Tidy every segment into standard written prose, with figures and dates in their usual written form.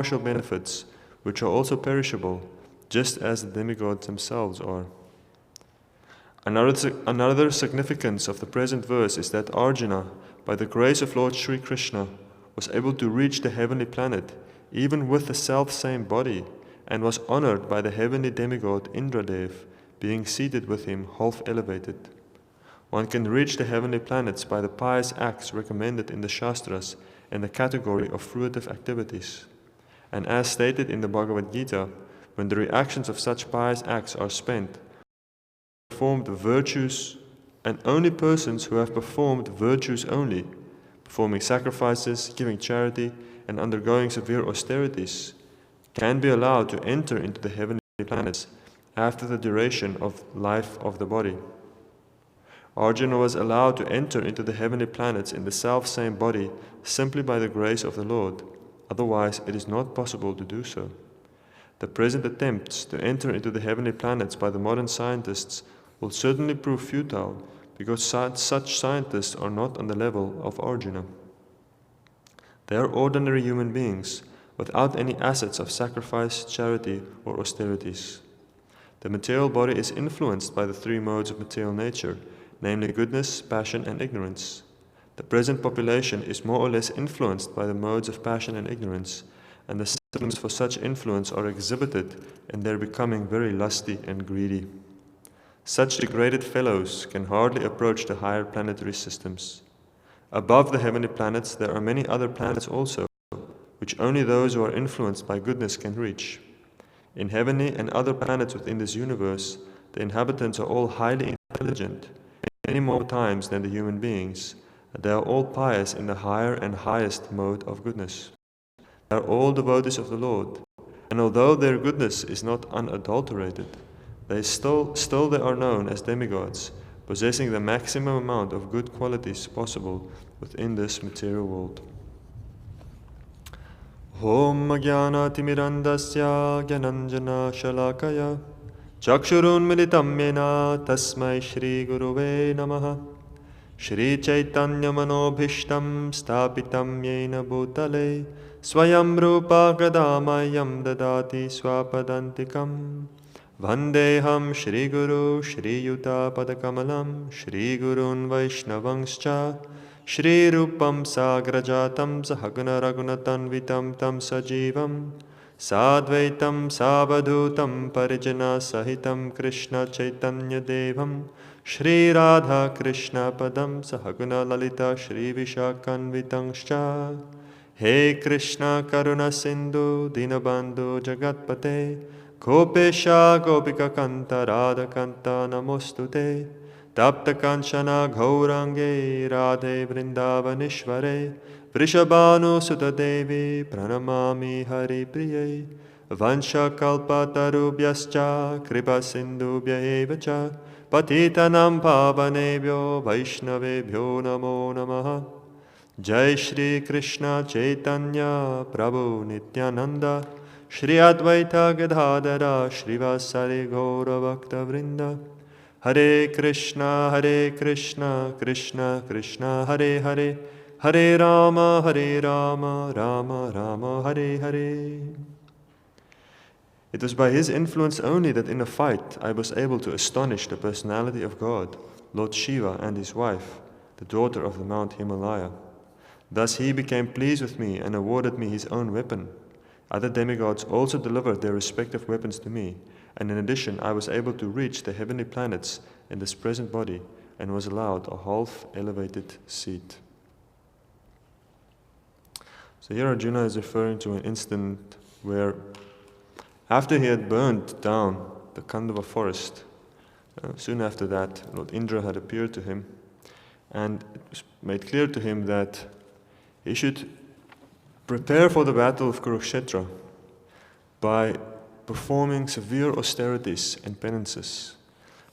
partial benefits, which are also perishable, just as the demigods themselves are. Another significance of the present verse is that Arjuna, by the grace of Lord Sri Krishna, was able to reach the heavenly planet, even with the self-same body, and was honored by the heavenly demigod Indradev, being seated with him half elevated. One can reach the heavenly planets by the pious acts recommended in the Shastras in the category of fruitive activities. And as stated in the Bhagavad Gita, when the reactions of such pious acts are spent, performed virtues, and only persons who have performed virtues only, performing sacrifices, giving charity, and undergoing severe austerities, can be allowed to enter into the heavenly planets after the duration of life of the body. Arjuna was allowed to enter into the heavenly planets in the self-same body simply by the grace of the Lord. Otherwise, it is not possible to do so. The present attempts to enter into the heavenly planets by the modern scientists will certainly prove futile, because such scientists are not on the level of Arjuna. They are ordinary human beings, without any assets of sacrifice, charity, or austerities. The material body is influenced by the three modes of material nature, namely goodness, passion, and ignorance. The present population is more or less influenced by the modes of passion and ignorance, and the symptoms for such influence are exhibited in their becoming very lusty and greedy. Such degraded fellows can hardly approach the higher planetary systems. Above the heavenly planets, there are many other planets also, which only those who are influenced by goodness can reach. In heavenly and other planets within this universe, the inhabitants are all highly intelligent, many more times than the human beings, and they are all pious in the higher and highest mode of goodness. They are all devotees of the Lord, and although their goodness is not unadulterated, they still they are known as demigods, possessing the maximum amount of good qualities possible within this material world. Om Jnana-timirandasya Gyananjana Shalakaya Chakshurun Militam Yena Tasmai Shri Guruve Namaha Shri Chaitanya Manobhishtam Stapitam Yena Bhutale Swayam Rupa Gadamayam Dadati Swapadantikam Vandeham Shri Guru Shri Yuta Padakamalam Shri Gurun Vaishnavangscha Shri Rupam Sagrajatam Sahagana Raghunatanvitam Tam Sajivam Sadvaitam Savadhutam Parijana Sahitam Krishna Chaitanya Devam Shri Radha Krishna Padam Sahagana Lalita Shri Vishakanvitangscha He Krishna Karuna Sindhu Dinabandhu Jagatpate Gopesha Gopika Kanta Radha Kanta Namostute Tapta Kanchana Gaurange Radhe Vrindavanishvare Vrishabhanu Sutta Devi Pranamami Hari Priye Vansha Kalpatarubhyascha Kripa Sindhubhya Evacha Patitanam Pavanebhyo Vaishnavebhyo Namo Namaha Jai Shri Krishna Chaitanya Prabhu Nityananda Shri Advaita Gadadhara Shrivasari Gaura Bhakta Vrinda Hare Krishna, Krishna Krishna, Hare Hare, Hare Rama, Rama Rama, Hare Hare. It was by his influence only that in a fight I was able to astonish the personality of God, Lord Shiva, and his wife, the daughter of the Mount Himalaya. Thus he became pleased with me and awarded me his own weapon. Other demigods also delivered their respective weapons to me, and in addition I was able to reach the heavenly planets in this present body and was allowed a half-elevated seat. So here Arjuna is referring to an incident where, after he had burned down the Kandava forest, soon after that Lord Indra had appeared to him, and it was made clear to him that he should prepare for the battle of Kurukshetra by performing severe austerities and penances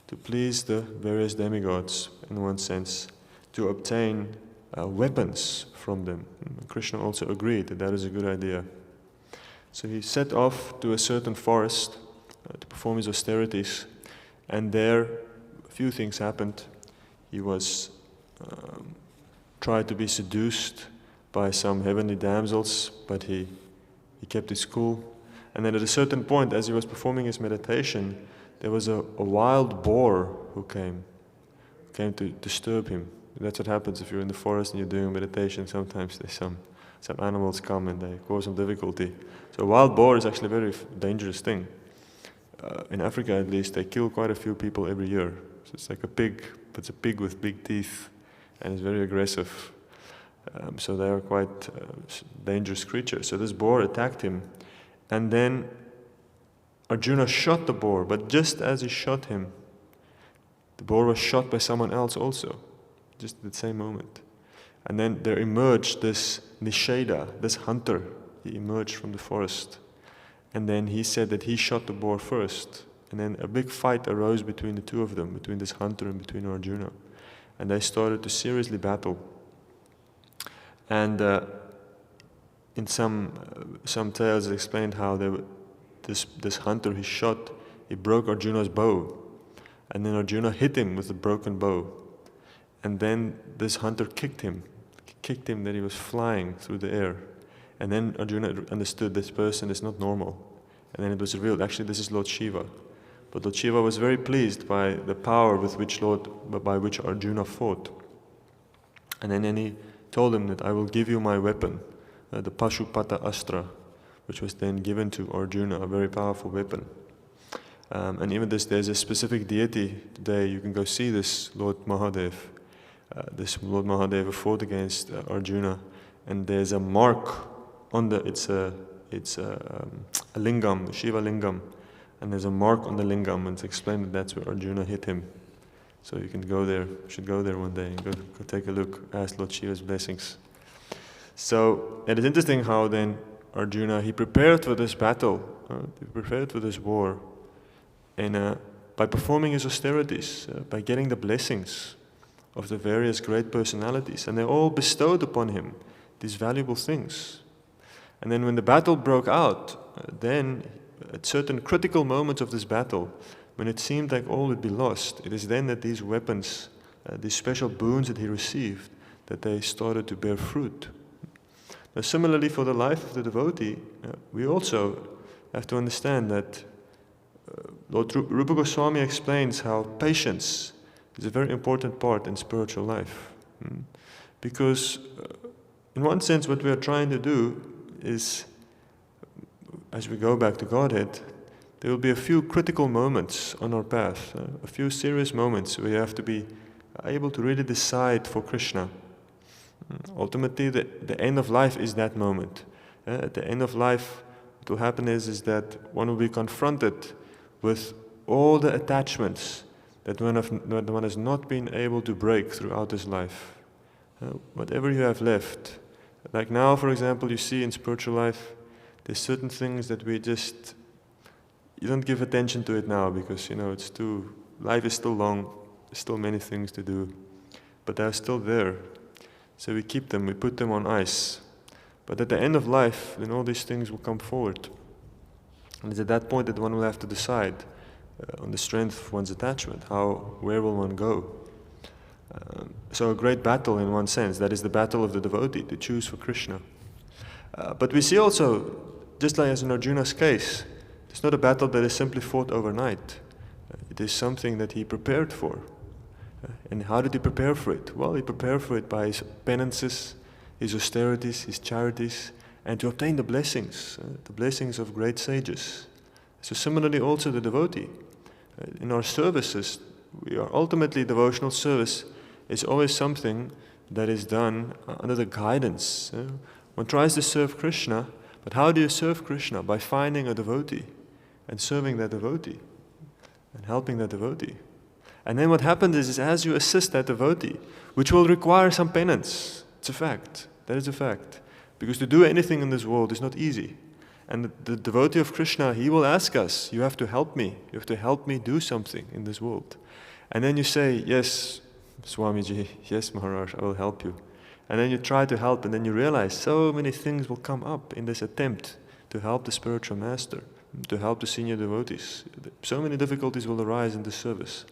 to please the various demigods, in one sense, to obtain weapons from them. Krishna also agreed that that is a good idea. So he set off to a certain forest to perform his austerities, and there a few things happened. He was tried to be seduced by some heavenly damsels, but he he kept his cool. And then at a certain point, as he was performing his meditation, there was a wild boar who came to disturb him. That's what happens if you're in the forest and you're doing meditation. Sometimes there's some animals come and they cause some difficulty. So a wild boar is actually a very dangerous thing. In Africa at least, they kill quite a few people every year. So it's like a pig, but it's a pig with big teeth and it's very aggressive. So they are quite dangerous creatures. So this boar attacked him, and then Arjuna shot the boar, but just as he shot him, the boar was shot by someone else also, just at the same moment. And then there emerged this Nisheda, this hunter. He emerged from the forest. And then he said that he shot the boar first. And then a big fight arose between the two of them, between this hunter and between Arjuna. And they started to seriously battle. And in some tales it explained how this hunter he shot, he broke Arjuna's bow. And then Arjuna hit him with the broken bow. And then this hunter kicked him that he was flying through the air. And then Arjuna understood this person is not normal. And then it was revealed, actually this is Lord Shiva. But Lord Shiva was very pleased by the power with which Arjuna fought. And then he told him that I will give you my weapon, the Pashupata Astra, which was then given to Arjuna, a very powerful weapon. And even there's a specific deity today, you can go see this Lord Mahadev. This Lord Mahadeva fought against Arjuna, and there's a mark on it's a lingam, Shiva lingam, and there's a mark on the lingam, and it's explained that that's where Arjuna hit him. So you can go there, you should go there one day and go take a look, ask Lord Shiva's blessings. So it is interesting how then Arjuna, he prepared for this battle, he prepared for this war, and by performing his austerities, by getting the blessings of the various great personalities, and they all bestowed upon him these valuable things. And then when the battle broke out, then at certain critical moments of this battle, when it seemed like all would be lost, it is then that these weapons, these special boons that he received, that they started to bear fruit. Now similarly for the life of the devotee, we also have to understand that Lord Rupa Goswami explains how patience is a very important part in spiritual life. Because in one sense what we are trying to do is, as we go back to Godhead, there will be a few critical moments on our path, a few serious moments where you have to be able to really decide for Krishna. Ultimately, the end of life is that moment. At the end of life, what will happen is that one will be confronted with all the attachments that one has not been able to break throughout his life. Whatever you have left. Like now, for example, you see in spiritual life, there's certain things that you don't give attention to it now because, life is still long, there's still many things to do, but they're still there. So we keep them, we put them on ice. But at the end of life, then all these things will come forward. And it's at that point that one will have to decide on the strength of one's attachment, where will one go? So a great battle in one sense, that is the battle of the devotee, to choose for Krishna. But we see also, just like as in Arjuna's case, it's not a battle that is simply fought overnight. It is something that he prepared for. And how did he prepare for it? Well, he prepared for it by his penances, his austerities, his charities, and to obtain the blessings of great sages. So similarly also the devotee. In our services, we are ultimately devotional service is always something that is done under the guidance. One tries to serve Krishna, but how do you serve Krishna? By finding a devotee and serving that devotee and helping that devotee. And then what happens is as you assist that devotee, which will require some penance, it's a fact, that is a fact. Because to do anything in this world is not easy. And the devotee of Krishna, he will ask us, you have to help me do something in this world. And then you say, yes, Swamiji, yes Maharaj, I will help you. And then you try to help, and then you realize so many things will come up in this attempt to help the spiritual master, to help the senior devotees. So many difficulties will arise in this service.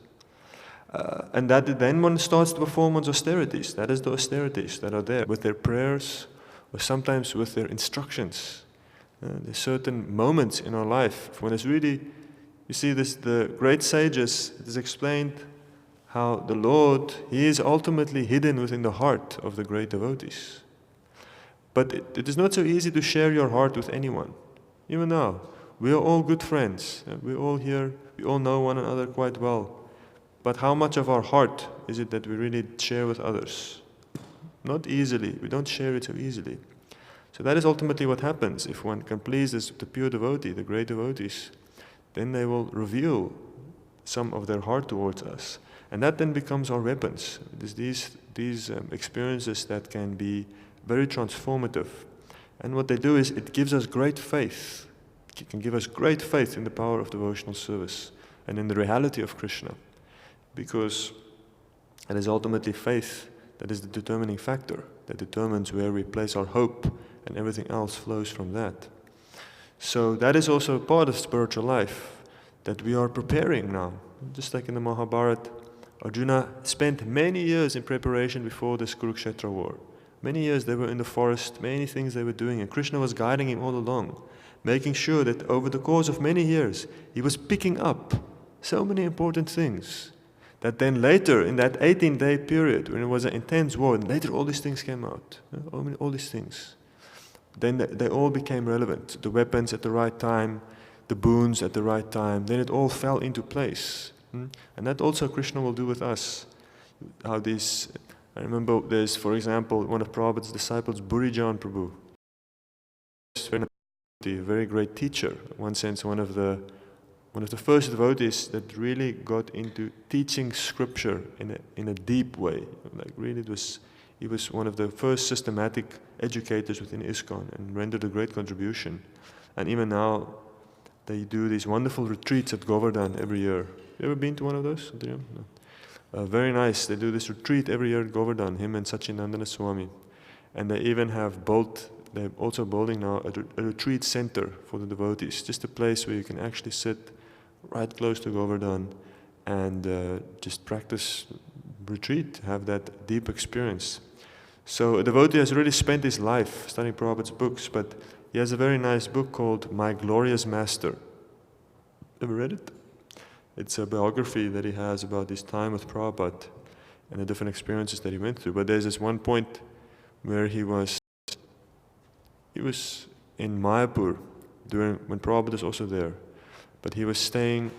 And that then one starts to perform one's austerities. That is the austerities that are there with their prayers, or sometimes with their instructions. There's certain moments in our life when it's really, you see this, the great sages, it is explained how the Lord, He is ultimately hidden within the heart of the great devotees. But it is not so easy to share your heart with anyone. Even now, we are all good friends. We're all here, we all know one another quite well. But how much of our heart is it that we really share with others? Not easily. We don't share it so easily. So that is ultimately what happens. If one can please the pure devotee, the great devotees, then they will reveal some of their heart towards us. And that then becomes our weapons. There's these experiences that can be very transformative. And what they do is it gives us great faith. It can give us great faith in the power of devotional service and in the reality of Krishna. Because it is ultimately faith that is the determining factor, that determines where we place our hope, and everything else flows from that. So that is also part of spiritual life, that we are preparing now. Just like in the Mahabharata, Arjuna spent many years in preparation before this Kurukshetra war. Many years they were in the forest, many things they were doing, and Krishna was guiding him all along, making sure that over the course of many years, he was picking up so many important things, that then later, in that 18-day period, when it was an intense war, and later all these things came out, all these things. Then they all became relevant. The weapons at the right time, the boons at the right time, then it all fell into place. And that also Krishna will do with us. How these, I remember there's, for example, one of Prabhupada's disciples, Burijan Prabhu. A very great teacher. In one sense, one of the first devotees that really got into teaching scripture in a deep way. Like really, he was one of the first systematic educators within ISKCON and rendered a great contribution. And even now, they do these wonderful retreats at Govardhan every year. You ever been to one of those? No. Very nice. They do this retreat every year at Govardhan, him and Sachinandana Swami. And they even have they're also building now a retreat center for the devotees. Just a place where you can actually sit right close to Govardhan and just practice retreat, have that deep experience. So a devotee has really spent his life studying Prabhupada's books, but he has a very nice book called My Glorious Master. Ever read it? It's a biography that he has about his time with Prabhupada and the different experiences that he went through. But there's this one point where he was in Mayapur when Prabhupada was also there. But he was staying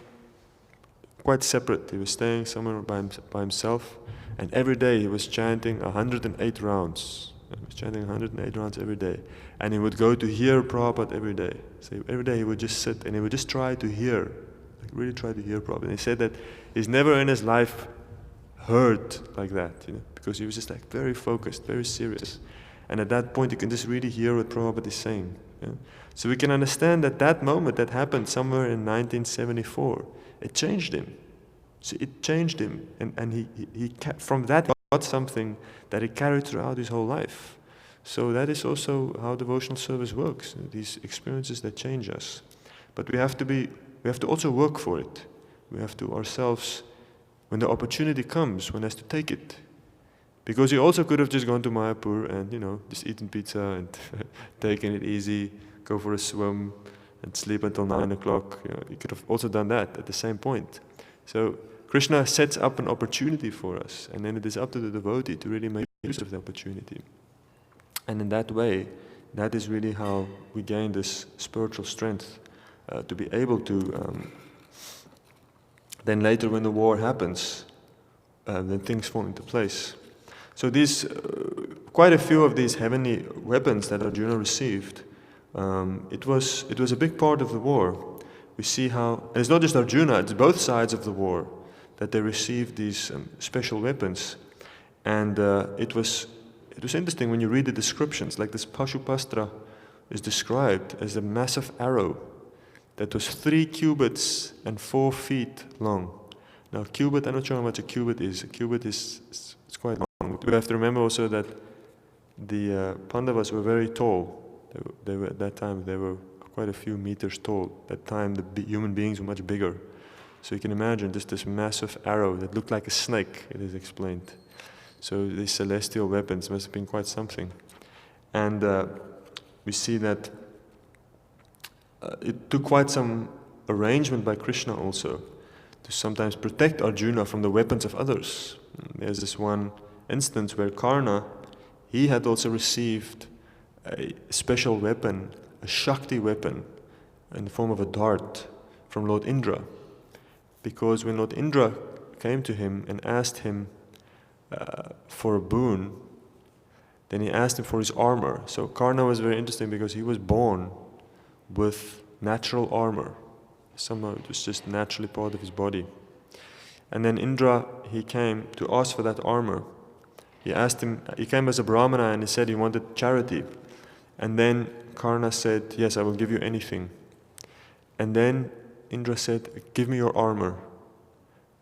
quite separate. He was staying somewhere by himself. And every day he was chanting 108 rounds. He was chanting 108 rounds every day. And he would go to hear Prabhupada every day. So every day he would just sit and he would just try to hear, like really try to hear Prabhupada. And he said that he's never in his life heard like that, because he was just like very focused, very serious. And at that point you can just really hear what Prabhupada is saying. So we can understand that moment that happened somewhere in 1974, it changed him. So it changed him, and he from that got something that he carried throughout his whole life. So that is also how devotional service works. These experiences that change us, but we have to also work for it. We have to ourselves, when the opportunity comes, one has to take it. Because you also could have just gone to Mayapur and just eaten pizza and taken it easy, go for a swim, and sleep until 9 o'clock. You could have also done that at the same point. So Krishna sets up an opportunity for us, and then it is up to the devotee to really make use of the opportunity. And in that way, that is really how we gain this spiritual strength to be able to, then later when the war happens, then things fall into place. So these, quite a few of these heavenly weapons that Arjuna received, it was a big part of the war. We see how, and it's not just Arjuna, it's both sides of the war, that they received these special weapons. And it was interesting when you read the descriptions, like this Pashupastra is described as a massive arrow that was 3 cubits and 4 feet long. Now cubit, I'm not sure how much a cubit is. A cubit it's quite long. We have to remember also that the Pandavas were very tall. They were at that time, they were quite a few meters tall. At that time, the human beings were much bigger. So you can imagine just this massive arrow that looked like a snake, it is explained. So these celestial weapons must have been quite something. And we see that it took quite some arrangement by Krishna also to sometimes protect Arjuna from the weapons of others. There's this one instance where Karna, he had also received a special weapon, a Shakti weapon, in the form of a dart from Lord Indra. Because when Lord Indra came to him and asked him for a boon, then he asked him for his armor. So Karna was very interesting because he was born with natural armor. Somehow it was just naturally part of his body. And then Indra, he came to ask for that armor. He asked him, he came as a Brahmana and he said he wanted charity. And then Karna said, yes, I will give you anything. And then Indra said, give me your armor.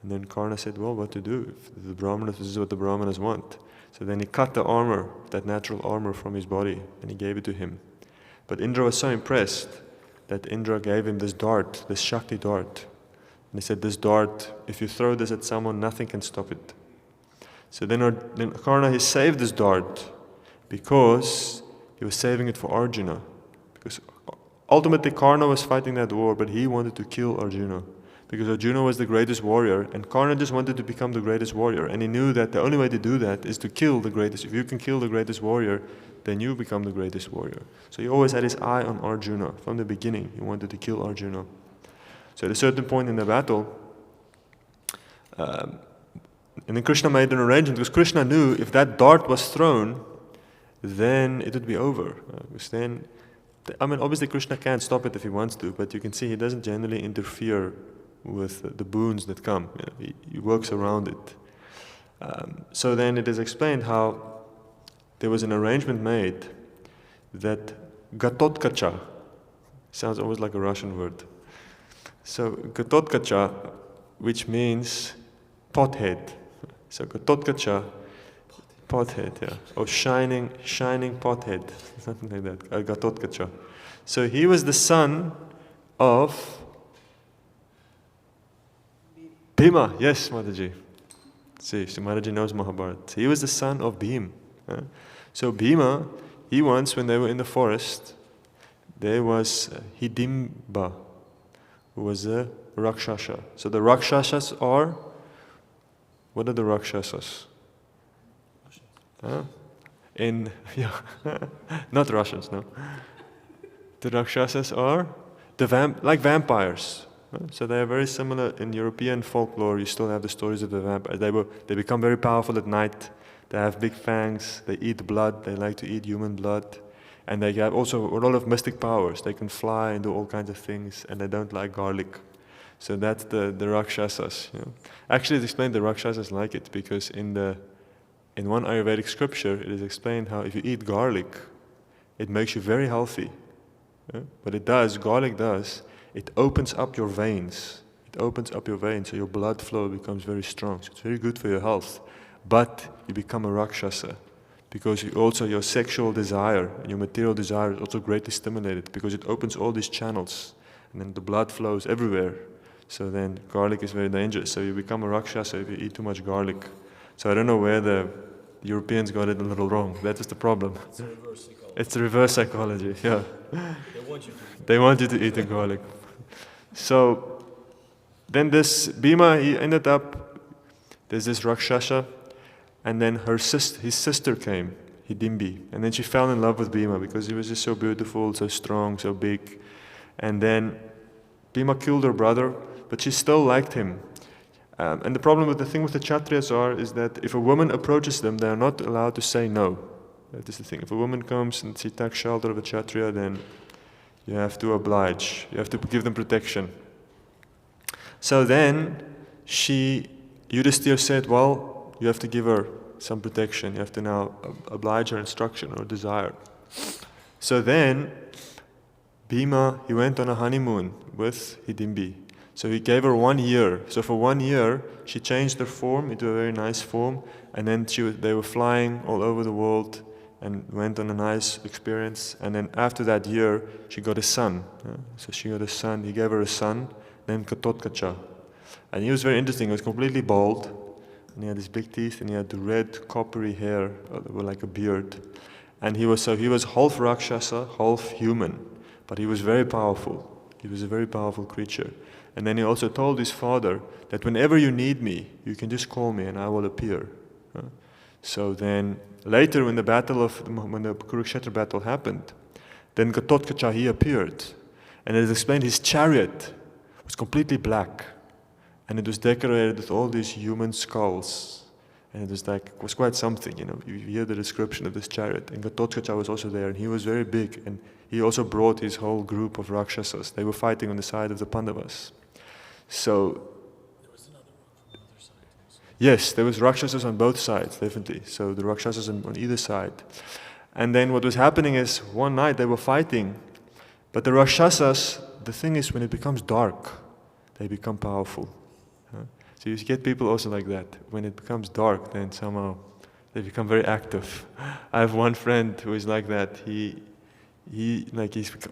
And then Karna said, well, what to do? If the Brahmanas, this is what the Brahmanas want. So then he cut the armor, that natural armor from his body, and he gave it to him. But Indra was so impressed that Indra gave him this dart, this Shakti dart. And he said, this dart, if you throw this at someone, nothing can stop it. So then Karna, he saved this dart because he was saving it for Arjuna. Because ultimately Karna was fighting that war, but he wanted to kill Arjuna. Because Arjuna was the greatest warrior, and Karna just wanted to become the greatest warrior. And he knew that the only way to do that is to kill the greatest. If you can kill the greatest warrior, then you become the greatest warrior. So he always had his eye on Arjuna. From the beginning, he wanted to kill Arjuna. So at a certain point in the battle, and then Krishna made an arrangement, because Krishna knew if that dart was thrown, then it would be over. Because then, obviously Krishna can't stop it if he wants to, but you can see he doesn't generally interfere with the boons that come. He works around it. So then it is explained how there was an arrangement made that Gatotkacha, sounds almost like a Russian word. So Gatotkacha, which means pothead. So Gatotkacha, pothead, yeah. Or shining pothead, something like that. Gatotkacha. So he was the son of Bhima. Yes, Mataji. See, Mataji knows Mahabharata. He was the son of Bhim. So Bhima, he once, when they were in the forest, there was Hidimba, who was a Rakshasa. So the Rakshasas are, what are the Rakshasas? Not Russians, no. The Rakshasas are like vampires. So they are very similar in European folklore. You still have the stories of the vampires. They become very powerful at night. They have big fangs. They eat blood. They like to eat human blood. And they have also a lot of mystic powers. They can fly and do all kinds of things. And they don't like garlic. So that's the Rakshasas. Actually, it's explained the Rakshasas like it because in one Ayurvedic scripture, it is explained how if you eat garlic, it makes you very healthy. What it does, garlic does, it opens up your veins. It opens up your veins, so your blood flow becomes very strong. So it's very good for your health. But you become a Rakshasa because your sexual desire and your material desire is also greatly stimulated because it opens all these channels and then the blood flows everywhere. So then garlic is very dangerous. So you become a Rakshasa if you eat too much garlic. So I don't know where the Europeans got it a little wrong. That is the problem. It's a reverse psychology. It's a reverse psychology, yeah. They want you to eat the garlic. So then this Bhima, he ended up, there's this Rakshasa, and then his sister came, Hidimbi, and then she fell in love with Bhima because he was just so beautiful, so strong, so big. And then Bhima killed her brother, but she still liked him. And the thing with the Kshatriyas is that if a woman approaches them, they are not allowed to say no. That is the thing. If a woman comes and she takes shelter of a Kshatriya, then you have to oblige. You have to give them protection. So then Yudhisthira said, well, you have to give her some protection. You have to now oblige her instruction or desire. So then Bhima, he went on a honeymoon with Hidimbi. So he gave her 1 year. So for 1 year, she changed her form into a very nice form, and then they were flying all over the world and went on a nice experience. And then after that year, she got a son. So she got a son. He gave her a son named Katotkacha. And he was very interesting. He was completely bald, and he had these big teeth, and he had the red coppery hair, like a beard. And he was half Rakshasa, half human. But he was very powerful. He was a very powerful creature. And then he also told his father that whenever you need me, you can just call me and I will appear. So then later when the Kurukshetra battle happened, then Ghatotkacha appeared. And it is explained his chariot was completely black. And it was decorated with all these human skulls. And it was quite something, You hear the description of this chariot. And Ghatotkacha was also there, and he was very big. And he also brought his whole group of Rakshasas. They were fighting on the side of the Pandavas. So, There was another one from the other side also. yes, there was Rakshasas on both sides, definitely. So the Rakshasas on either side. And then what was happening is, one night they were fighting. But the Rakshasas, the thing is, when it becomes dark, they become powerful. So you get people also like that. When it becomes dark, then somehow they become very active. I have one friend who is like that. He's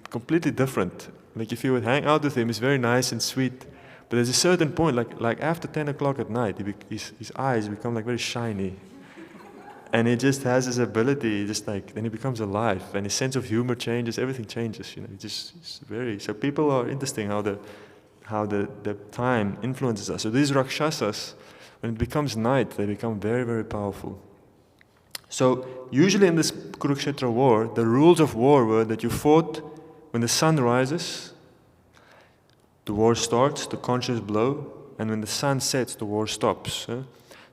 completely different. Like if you would hang out with him, he's very nice and sweet. But there's a certain point, like after 10 o'clock at night, his eyes become like very shiny. And he just has this ability, then he becomes alive. And his sense of humor changes, everything changes, so people are interesting how the time influences us. So these Rakshasas, when it becomes night, they become very, very powerful. So usually in this Kurukshetra war, the rules of war were that you fought when the sun rises, the war starts, the conches blow, and when the sun sets, the war stops.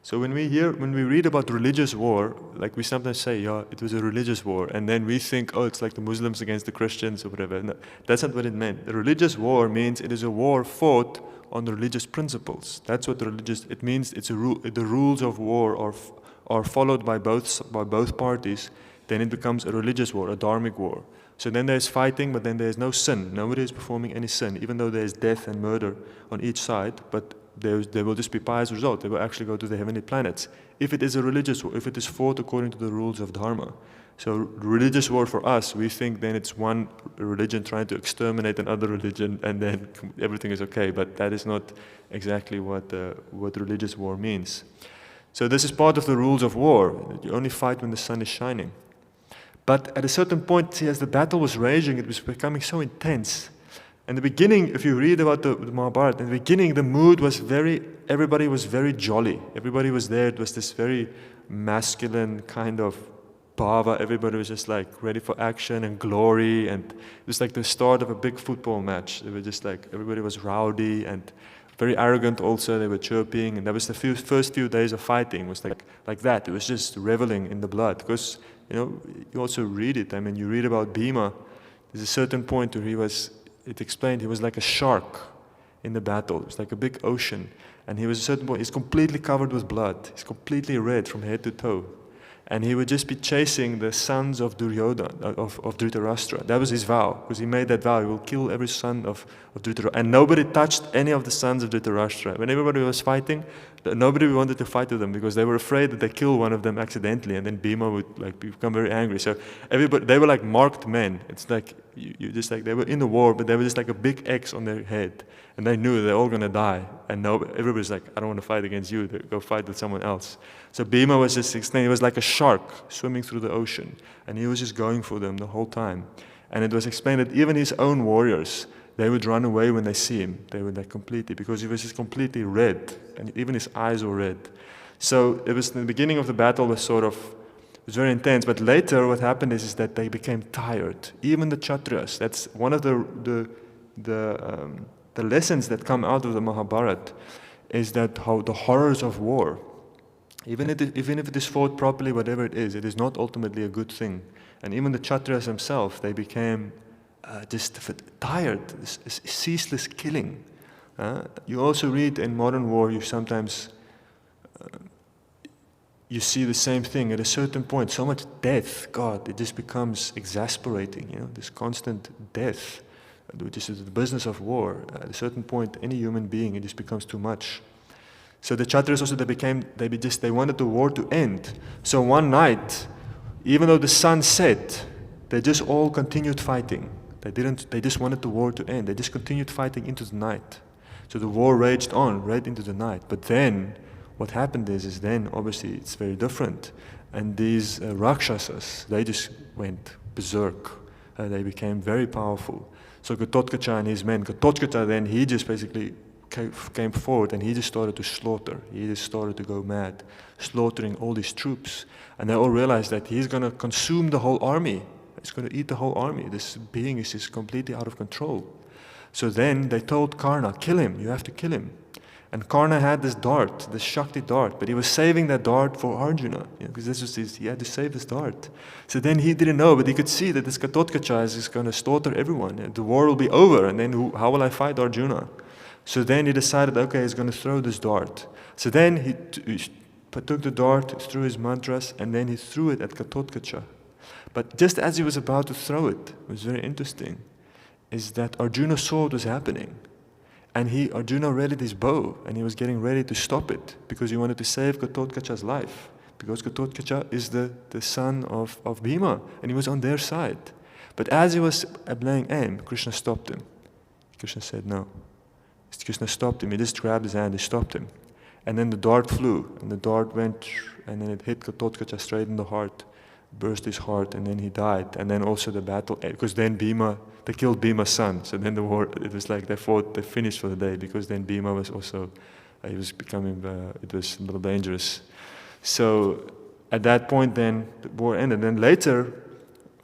So when we read about religious war, like we sometimes say, yeah, it was a religious war, and then we think, oh, it's like the Muslims against the Christians or whatever. No, that's not what it meant. The religious war means it is a war fought on the religious principles. That's what it means. It's the rules of war are followed by both parties. Then it becomes a religious war, a dharmic war. So then there's fighting, but then there's no sin. Nobody is performing any sin, even though there's death and murder on each side. But there will just be pious result. They will actually go to the heavenly planets. If it is a religious war, if it is fought according to the rules of Dharma. So religious war for us, we think then it's one religion trying to exterminate another religion and then everything is okay. But that is not exactly what religious war means. So this is part of the rules of war. You only fight when the sun is shining. But at a certain point, see, as the battle was raging, it was becoming so intense. In the beginning, if you read about the Mahabharata, in the beginning the mood was everybody was very jolly. Everybody was there. It was this very masculine kind of bhava. Everybody was just like ready for action and glory. And it was like the start of a big football match. They were just like, everybody was rowdy and very arrogant also. They were chirping. And that was the first few days of fighting. It was like that. It was just reveling in the blood. Because, you also read it. I mean, you read about Bhima. There's a certain point where it explained he was like a shark in the battle. It was like a big ocean. And he was a certain point, he's completely covered with blood. He's completely red from head to toe. And he would just be chasing the sons of Duryodhana, of Dhritarashtra. That was his vow, because he made that vow. He will kill every son of Dhritarashtra. And nobody touched any of the sons of Dhritarashtra. When everybody was fighting, nobody wanted to fight with them, because they were afraid that they kill one of them accidentally, and then Bhima would become very angry. So they were like marked men. It's like, they were in the war, but they were just like a big X on their head. And they knew they're all going to die. And everybody's like, I don't want to fight against you. Go fight with someone else. So Bhima was just explaining, he was like a shark swimming through the ocean. And he was just going for them the whole time. And it was explained that even his own warriors, they would run away when they see him. They would completely, because he was just completely red. And even his eyes were red. So it was the beginning of the battle was it was very intense. But later what happened is that they became tired. Even the Kshatriyas. That's one of the lessons that come out of the Mahabharata, is that how the horrors of war, even if it is fought properly, whatever it is not ultimately a good thing. And even the Kshatriyas themselves, they became just tired, this ceaseless killing. You also read in modern war, you sometimes you see the same thing. At a certain point, so much death, God, it just becomes exasperating, this constant death, which is the business of war. At a certain point, any human being, it just becomes too much. So the Kshatriyas also, they wanted the war to end. So one night, even though the sun set, they just all continued fighting. They just wanted the war to end. They just continued fighting into the night. So the war raged on right into the night. But then, what happened is then obviously it's very different. And these Rakshasas, they just went berserk. they became very powerful. So Ghatotkach and his men, Ghatotkach then, he just basically came forward and he just started to slaughter. He just started to go mad, slaughtering all these troops. And they all realized that he's going to consume the whole army. He's going to eat the whole army. This being is just completely out of control. So then they told Karna, kill him, you have to kill him. And Karna had this dart, this Shakti dart, but he was saving that dart for Arjuna, because this was he had to save this dart. So then he didn't know, but he could see that this Ghatotkach is going to slaughter everyone. The war will be over, and then how will I fight Arjuna? So then he decided, okay, he's going to throw this dart. So then he took the dart, threw his mantras, and then he threw it at Ghatotkach. But just as he was about to throw it, it was very interesting, is that Arjuna saw what was happening. And Arjuna readied his bow, and he was getting ready to stop it, because he wanted to save Ghatotkach's life. Because Ghatotkach is the son of Bhima, and he was on their side. But as he was laying aim, Krishna stopped him. Krishna said no. Krishna stopped him. He just grabbed his hand, he stopped him. And then the dart flew, and the dart went, and then it hit Ghatotkach straight in the heart, burst his heart, and then he died. And then also the battle, because then they killed Bhima's son. So then the war, it was like they finished for the day, because then Bhima was also, he was becoming, it was a little dangerous. So at that point then, the war ended. Then later,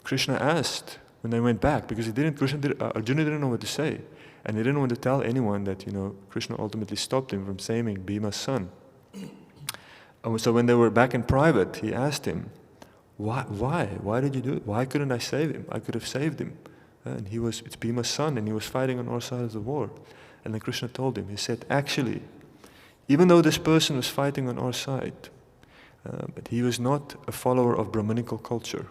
Krishna asked, when they went back, because Arjuna didn't know what to say. And he didn't want to tell anyone that, Krishna ultimately stopped him from saving Bhima's son. So when they were back in private, he asked him, why? Why did you do it? Why couldn't I save him? I could have saved him. And it's Bhima's son, and he was fighting on our side of the war. And then Krishna told him, he said, actually, even though this person was fighting on our side, but he was not a follower of Brahmanical culture.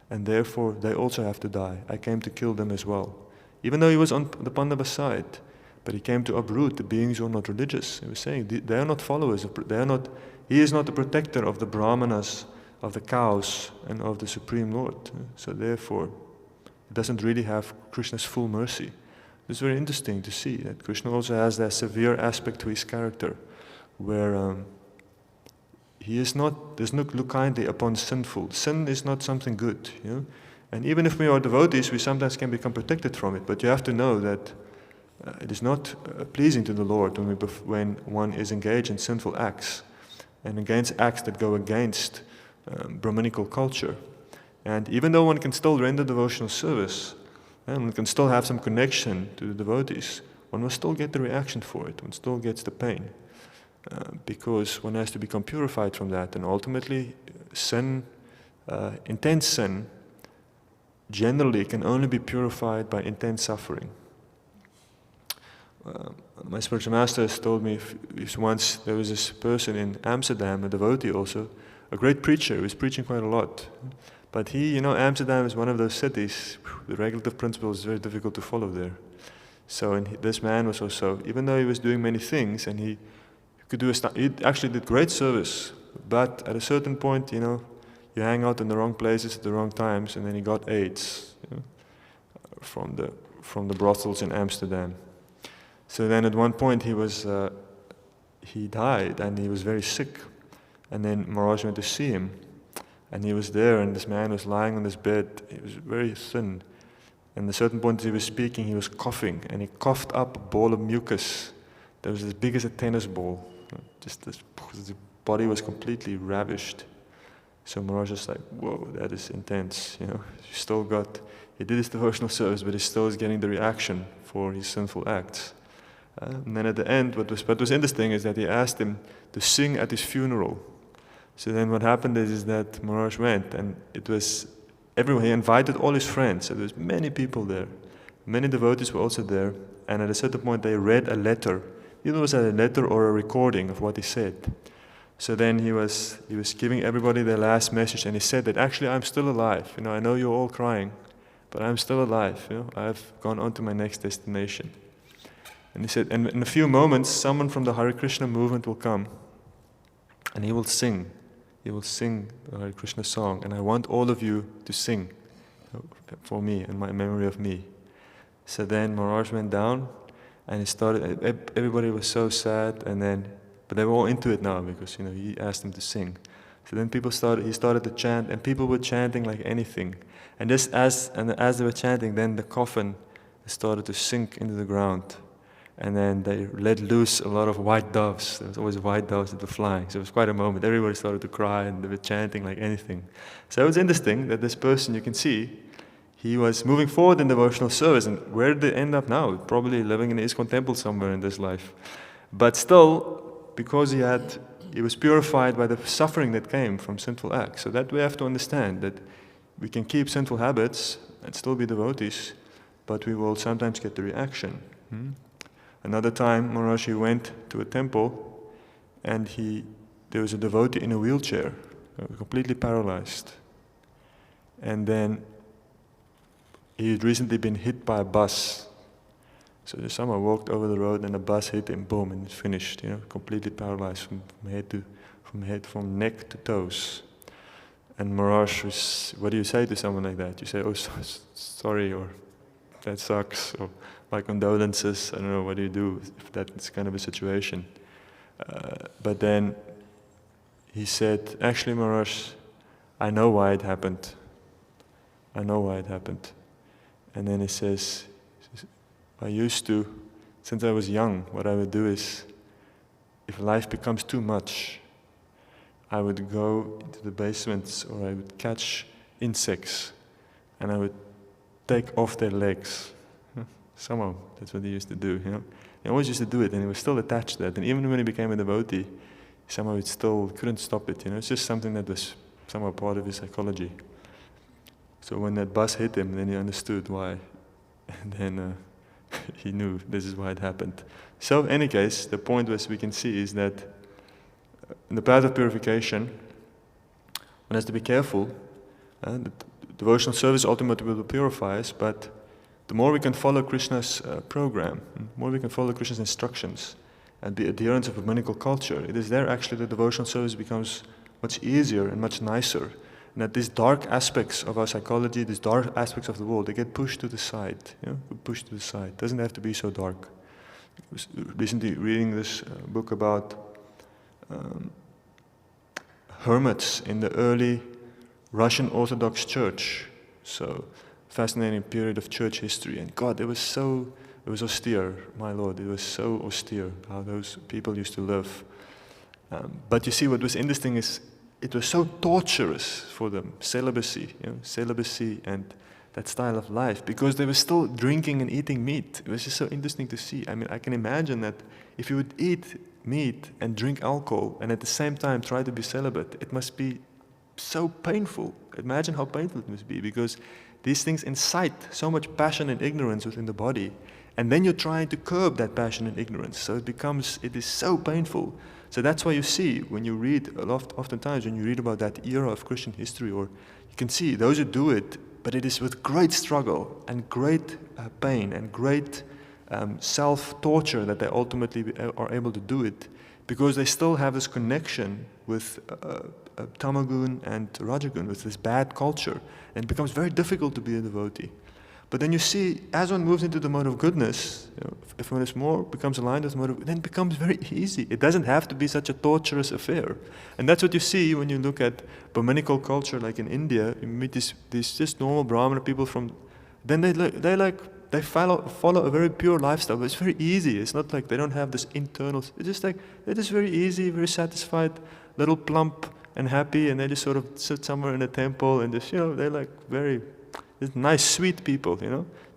And therefore, they also have to die. I came to kill them as well. Even though he was on the Pandava side, but he came to uproot the beings who are not religious. He was saying, they are not followers, he is not the protector of the Brahmanas, of the cows, and of the Supreme Lord. So therefore, it doesn't really have Krishna's full mercy. It's very interesting to see that Krishna also has that severe aspect to his character, where he does not look kindly upon sinful. Sin is not something good, And even if we are devotees, we sometimes can become protected from it. But you have to know that it is not pleasing to the Lord when one is engaged in sinful acts, and against acts that go against Brahmanical culture. And even though one can still render devotional service, and one can still have some connection to the devotees, one will still get the reaction for it, one still gets the pain, because one has to become purified from that. And ultimately, sin, intense sin, generally can only be purified by intense suffering. My spiritual master has told me once there was this person in Amsterdam, a devotee also, a great preacher who was preaching quite a lot. But Amsterdam is one of those cities, the regulative principle is very difficult to follow there. So this man was also, even though he was doing many things, and he actually did great service, but at a certain point, you hang out in the wrong places at the wrong times, and then he got AIDS from the brothels in Amsterdam. So then at one point he died, and he was very sick. And then Maharaj went to see him, and he was there, and this man was lying on his bed. He was very thin. And at a certain point as he was speaking, he was coughing, and he coughed up a ball of mucus that was as big as a tennis ball. His body was completely ravished. So Maharaj was like, whoa, that is intense. He did his devotional service, but he still is getting the reaction for his sinful acts. And then at the end, what was interesting is that he asked him to sing at his funeral. So then what happened is that Maharaj went, and it was everyone. He invited all his friends. So there was many people there. Many devotees were also there. And at a certain point, they read a letter. Either it was a letter or a recording of what he said. So then he was giving everybody their last message, and he said that actually I'm still alive. I know you're all crying, but I'm still alive. I've gone on to my next destination. And he said, and in a few moments, someone from the Hare Krishna movement will come, and he will sing. He will sing the Hare Krishna song, and I want all of you to sing for me and my memory of me. So then Maharaj went down, and he started. Everybody was so sad, but they were all into it now because he asked them to sing. So then he started to chant, and people were chanting like anything. And as they were chanting, then the coffin started to sink into the ground. And then they let loose a lot of white doves. There was always white doves that were flying. So it was quite a moment. Everybody started to cry, and they were chanting like anything. So it was interesting that this person, you can see, he was moving forward in devotional service. And where did they end up now? Probably living in an ISKCON temple somewhere in this life. But still, because he was purified by the suffering that came from sinful acts. So that we have to understand, that we can keep sinful habits and still be devotees, but we will sometimes get the reaction. Another time, Maharaji went to a temple, and there was a devotee in a wheelchair, completely paralyzed. And then he had recently been hit by a bus. So someone walked over the road, and a bus hit him, boom, and it's finished. Completely paralyzed from neck to toes. And Maharaj was, what do you say to someone like that? You say, "Oh, sorry," or "That sucks," or "My condolences." I don't know, what do you do if that's kind of a situation? But then he said, "Actually, Maharaj, I know why it happened. I know why it happened." And then he says, "I used to, since I was young, what I would do is, if life becomes too much, I would go into the basements, or I would catch insects, and I would take off their legs." Somehow, that's what he used to do, He always used to do it, and he was still attached to that. And even when he became a devotee, somehow he still couldn't stop it, It's just something that was somehow part of his psychology. So when that bus hit him, then he understood why. And then he knew this is why it happened. So in any case, the point we can see is that in the path of purification, one has to be careful. The devotional service ultimately will purify us, but the more we can follow Krishna's program, the more we can follow Krishna's instructions, and the adherence of Brahmanical culture, it is there actually the devotional service becomes much easier and much nicer. And that these dark aspects of our psychology, these dark aspects of the world, they get pushed to the side. Pushed to the side. It doesn't have to be so dark. I was recently reading this book about hermits in the early Russian Orthodox Church. So, fascinating period of church history. And God, it was austere, my Lord. It was so austere how those people used to live. But you see, what was interesting is it was so torturous for them, celibacy and that style of life, because they were still drinking and eating meat. It was just so interesting to see. I mean, I can imagine that if you would eat meat and drink alcohol and at the same time try to be celibate, it must be so painful. Imagine how painful it must be, because these things incite so much passion and ignorance within the body, and then you're trying to curb that passion and ignorance. So it is so painful. So that's why you see, when you read, oftentimes when you read about that era of Christian history, or you can see those who do it, but it is with great struggle and great pain and great self-torture that they ultimately are able to do it, because they still have this connection with Tamagun and Rajagun, with this bad culture, and it becomes very difficult to be a devotee. But then you see, as one moves into the mode of goodness, if one is more, becomes aligned with the mode of, then it becomes very easy. It doesn't have to be such a torturous affair. And that's what you see when you look at Brahmanical culture, like in India. You meet these just normal Brahmana people then they follow a very pure lifestyle. But it's very easy. It's not like they don't have this internal, it's just like, they're just very easy, very satisfied, little plump and happy, and they just sort of sit somewhere in a temple and just, they're like very nice, sweet people,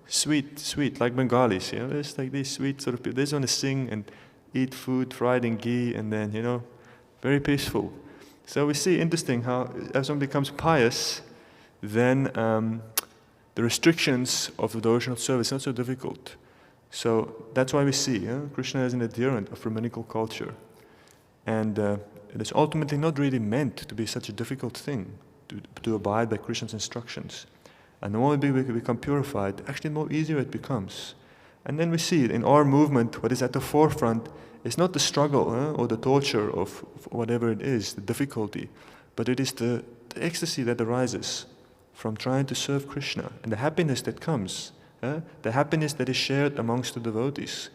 sweet, like Bengalis, There's like these sweet sort of people. They just want to sing and eat food fried in ghee, and then, very peaceful. So we see, interesting how, as one becomes pious, then the restrictions of the devotional service are not so difficult. So that's why we see, Krishna is an adherent of Brahmanical culture. And it is ultimately not really meant to be such a difficult thing, to abide by Krishna's instructions. And the more we become purified, actually the more easier it becomes. And then we see it in our movement, what is at the forefront is not the struggle or the torture of whatever it is, the difficulty, but it is the ecstasy that arises from trying to serve Krishna, and the happiness that comes, the happiness that is shared amongst the devotees.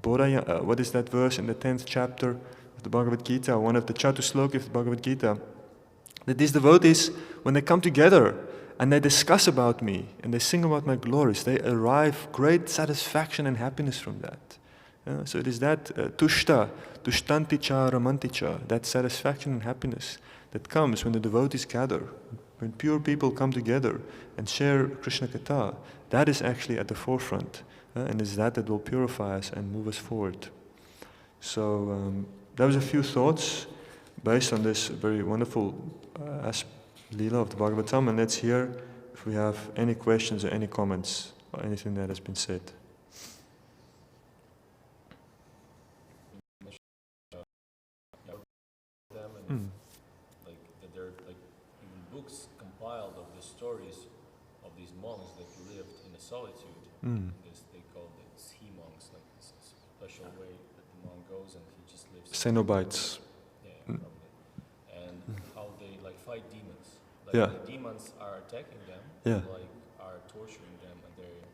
What is that verse in the 10th chapter of the Bhagavad Gita, one of the Chatusloki of the Bhagavad Gita, that these devotees, when they come together and they discuss about me and they sing about my glories, they derive great satisfaction and happiness from that. So it is that tushta, tushtanti cha ramanti cha, that satisfaction and happiness that comes when the devotees gather, when pure people come together and share Krishna Katha. That is actually at the forefront, and it's that will purify us and move us forward. So that was a few thoughts based on this very wonderful Leela of the Bhagavatam, and let's hear if we have any questions or any comments or anything that has been said. Like that there are like even books compiled of the stories of these monks that lived in a solitude. They call it sea monks, like this special way that the monk goes and he just lives. Cenobites. Yeah, probably. And how they like fight demons. Like the demons are attacking them, like are torturing them, and they're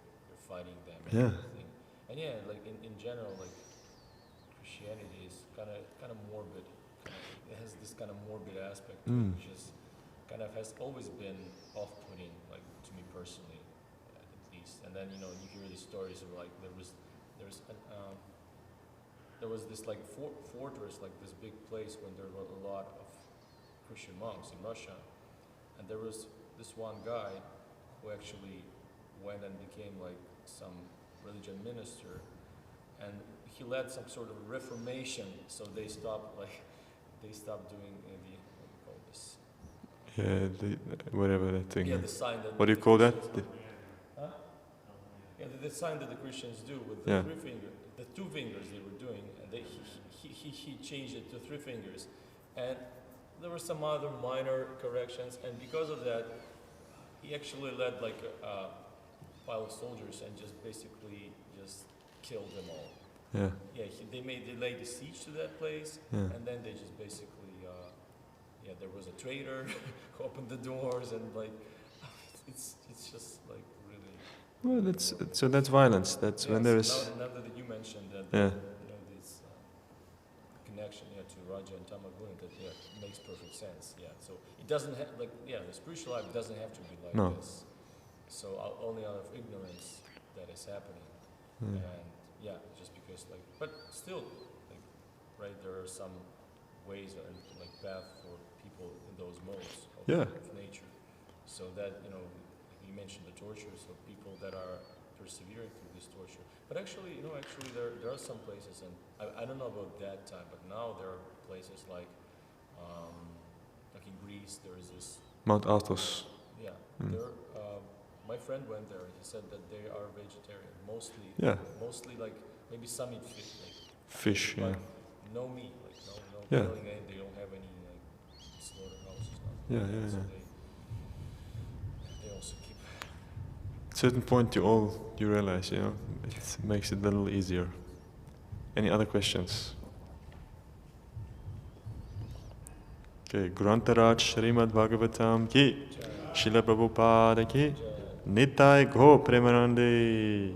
fighting them. And everything. And like in general, like Christianity is kind of morbid. It has this kind of morbid aspect, which is kind of has always been off-putting, like to me personally, at least. And then you hear these stories of like there was this like fortress, like this big place when there were a lot of Christian monks in Russia, and there was this one guy who actually went and became like some religion minister, and he led some sort of reformation, so they stopped doing what do you call this? Whatever that thing. Yeah, the sign that. What do you call that? Huh? Yeah, the sign that the Christians do with the the 2 fingers they were doing, and he changed it to 3 fingers, and there were some other minor corrections, and because of that, he actually led like a pile of soldiers and just basically just killed them all. They laid a siege to that place, and then they just basically, there was a traitor who opened the doors, and like, it's just like really. Well, that's violence. That's when there is. Now that you mentioned that, this connection, to Raja and Tamagun, that makes perfect sense. So it doesn't have the spiritual life doesn't have to be like this. So only out of ignorance that is happening, and just because but still, right, there are some ways and like path for people in those modes of nature. So that you mentioned the torture, so people that are persevering through this torture. But actually, there are some places, and I don't know about that time, but now there are places like in Greece, there is this Mount Athos. There. My friend went there. He said that they are vegetarian, mostly. Mostly like maybe some eat fish. Fish, no meat, no killing. They don't have any slaughterhouses. So they also keep. At a certain point, you realize, it makes it a little easier. Any other questions? Okay, Grantaraj Srimad Bhagavatam ki, Srila Prabhupada ki, Nitai Go Premanande.